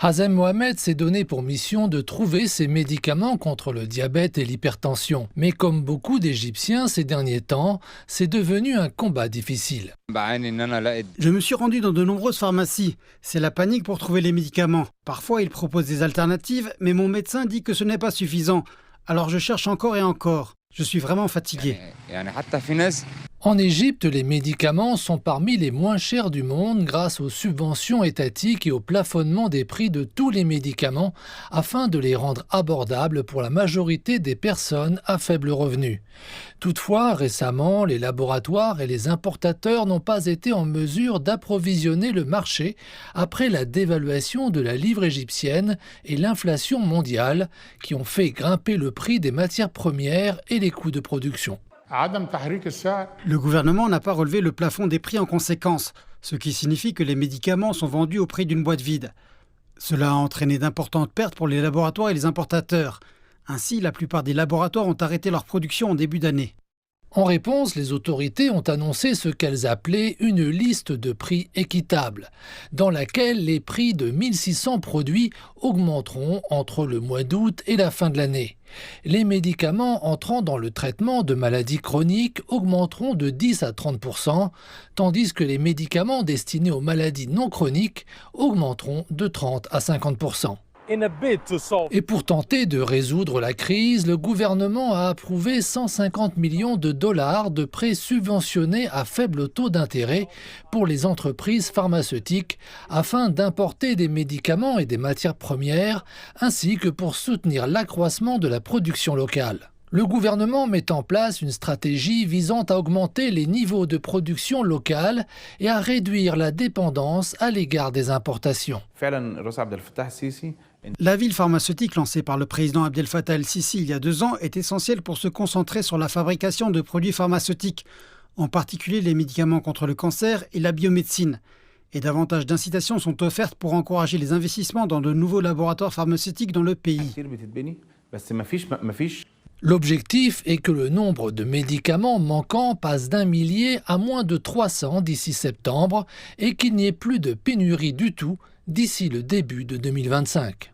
Hazem Mohamed s'est donné pour mission de trouver ces médicaments contre le diabète et l'hypertension. Mais comme beaucoup d'Égyptiens ces derniers temps, c'est devenu un combat difficile. Je me suis rendu dans de nombreuses pharmacies. C'est la panique pour trouver les médicaments. Parfois, ils proposent des alternatives, mais mon médecin dit que ce n'est pas suffisant. Alors je cherche encore et encore. Je suis vraiment fatigué. En Égypte, les médicaments sont parmi les moins chers du monde grâce aux subventions étatiques et au plafonnement des prix de tous les médicaments afin de les rendre abordables pour la majorité des personnes à faible revenu. Toutefois, récemment, les laboratoires et les importateurs n'ont pas été en mesure d'approvisionner le marché après la dévaluation de la livre égyptienne et l'inflation mondiale qui ont fait grimper le prix des matières premières et les coûts de production. Le gouvernement n'a pas relevé le plafond des prix en conséquence, ce qui signifie que les médicaments sont vendus au prix d'une boîte vide. Cela a entraîné d'importantes pertes pour les laboratoires et les importateurs. Ainsi, la plupart des laboratoires ont arrêté leur production en début d'année. En réponse, les autorités ont annoncé ce qu'elles appelaient une liste de prix équitable, dans laquelle les prix de 1600 produits augmenteront entre le mois d'août et la fin de l'année. Les médicaments entrant dans le traitement de maladies chroniques augmenteront de 10 à 30%, tandis que les médicaments destinés aux maladies non chroniques augmenteront de 30 à 50%. Et pour tenter de résoudre la crise, le gouvernement a approuvé 150 millions de dollars de prêts subventionnés à faible taux d'intérêt pour les entreprises pharmaceutiques afin d'importer des médicaments et des matières premières, ainsi que pour soutenir l'accroissement de la production locale. Le gouvernement met en place une stratégie visant à augmenter les niveaux de production locale et à réduire la dépendance à l'égard des importations. La ville pharmaceutique lancée par le président Abdel Fattah el-Sisi il y a 2 ans est essentielle pour se concentrer sur la fabrication de produits pharmaceutiques, en particulier les médicaments contre le cancer et la biomédecine. Et davantage d'incitations sont offertes pour encourager les investissements dans de nouveaux laboratoires pharmaceutiques dans le pays. L'objectif est que le nombre de médicaments manquants passe d'1 millier à moins de 300 d'ici septembre et qu'il n'y ait plus de pénurie du tout d'ici le début de 2025.